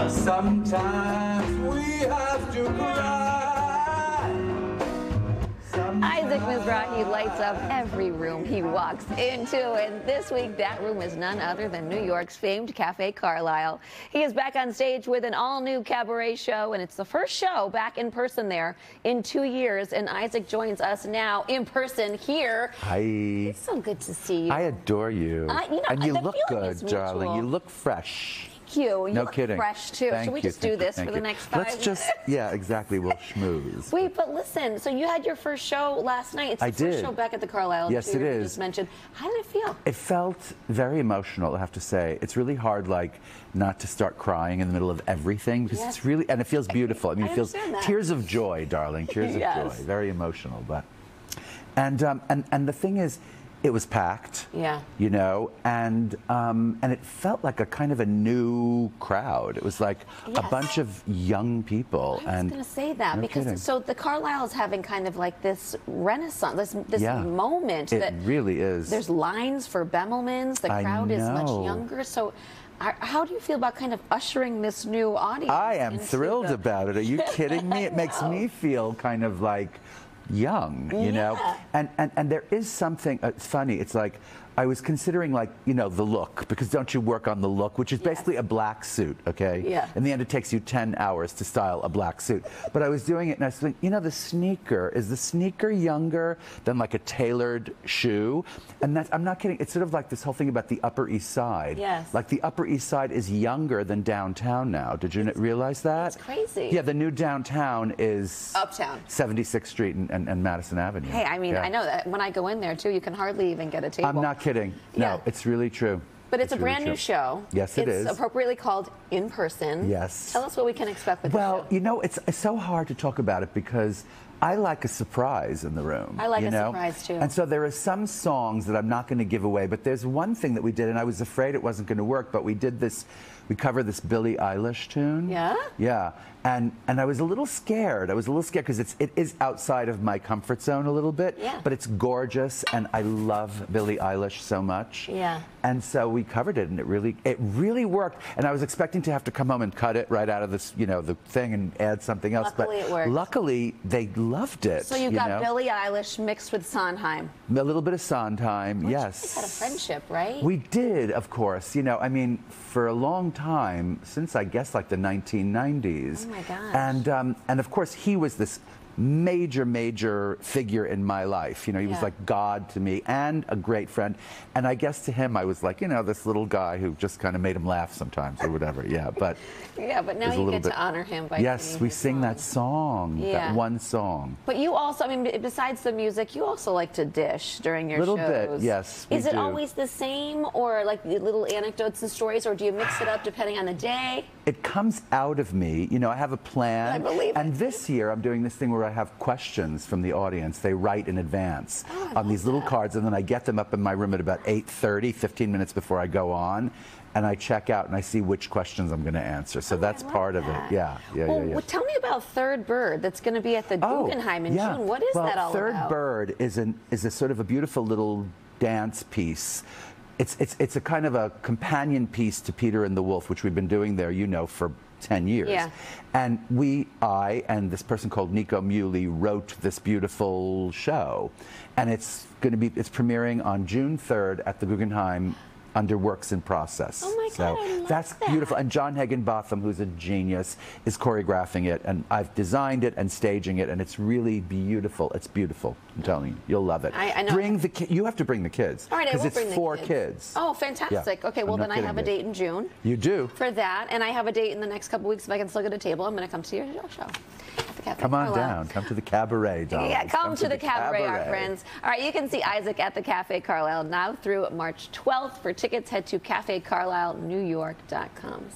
Sometimes we have to cry. Isaac Mizrahi lights up every room he walks into, and this week that room is none other than New York's famed Café Carlyle. He is back on stage with an all-new cabaret show, and it's the first show back in person there in 2 years, and Isaac joins us now in person here. Hi. It's so good to see you. I adore you. And you look good, darling. You look fresh. Thank you. You no look kidding. Fresh too. Thank Should we you, just do this for the next 5 minutes? Let's just, yeah, exactly. We'll schmooze. Wait, but listen. So you had your first show last night. It's the first show back at the Carlyle. Yes, it is. You just mentioned. How did it feel? It felt very emotional, I have to say. It's really hard, like, not to start crying in the middle of everything because it's really, and it feels beautiful. I mean, it feels tears of joy, darling. Tears of joy. Very emotional, but, and the thing is, it was packed, you know, and it felt like a kind of a new crowd. It was like a bunch of young people. I was going to say that because so the Carlyle is having kind of like this renaissance, this moment. It really is. There's lines for Bemelmans. The crowd is much younger. So how do you feel about kind of ushering this new audience? I am thrilled about it. Are you kidding me? It makes me feel kind of like young, you know, and there is something. It's funny. It's like I was considering, like, you know, the look, because don't you work on the look, which is basically a black suit, okay? Yeah. In the end, it takes you 10 hours to style a black suit. But I was doing it, and I was thinking, you know, the sneaker, is the sneaker younger than like a tailored shoe? And that's, I'm not kidding. It's sort of like this whole thing about the Upper East Side. Yes. Like the Upper East Side is younger than downtown now. Did you realize that? It's crazy. Yeah, the new downtown is Uptown. 76th Street and Madison Avenue. Hey, I mean, I know that when I go in there too, you can hardly even get a table. I'm not kidding. No, it's really true. But it's a brand new show. Yes, it is. It's appropriately called In Person. Yes. Tell us what we can expect with the show. Well, you know, it's so hard to talk about it because I like a surprise in the room. I like a surprise too. And so there are some songs that I'm not going to give away, but there's one thing that we did, and I was afraid it wasn't going to work, but we did this. We covered this Billie Eilish tune. Yeah? Yeah. And I was a little scared. I was a little scared because it is outside of my comfort zone a little bit. Yeah. But it's gorgeous, and I love Billie Eilish so much. Yeah. And so we covered it, and it really worked. And I was expecting to have to come home and cut it right out of this, you know, the thing and add something else. Luckily, it worked. Luckily, they loved it. So you got Billie Eilish mixed with Sondheim. A little bit of Sondheim, yes. You guys had a friendship, right? We did, of course. You know, I mean, for a long time, since I guess like the 1990s. Oh my gosh. And of course, he was this major figure in my life. You know, he was like God to me and a great friend. And I guess to him, I was like, you know, this little guy who just kind of made him laugh sometimes or whatever. Yeah, but but now you get to honor him by singing we sing that song, that one song. But you also, I mean, besides the music, you also like to dish during your shows. A little bit, yes. Is it always the same, or like little anecdotes and stories, or do you mix it up depending on the day? It comes out of me. You know, I have a plan. I believe it. And this year, I'm doing this thing where I have questions from the audience. They write in advance on these little cards, and then I get them up in my room at about 8:30, 15 minutes before I go on, and I check out and I see which questions I'm going to answer. So that's part of it. Yeah. Well, tell me about Third Bird that's going to be at the Guggenheim in June. What is that all about? Third Bird is a sort of a beautiful little dance piece. It's a kind of a companion piece to Peter and the Wolf, which we've been doing there, you know, for 10 years. Yeah. And I and this person called Nico Muley wrote this beautiful show. And it's premiering on June 3rd at the Guggenheim under Works in Process. Oh my God, I love that's beautiful. And John Higginbotham, who's a genius, is choreographing it, and I've designed it and staging it, and it's really beautiful. It's beautiful. I'm telling you, you'll love it. I know. You have to bring the kids. All right, I will bring the kids. Because it's for kids. Oh, fantastic. Okay, well then I have a date in June. You do? For that, and I have a date in the next couple weeks if I can still get a table. I'm going to come to your show. Come on down. Come to the cabaret, darling. Yeah, come to the cabaret, our friends. All right, you can see Isaac at the Café Carlyle now through March 12th. For tickets, head to cafecarlylenewyork.com.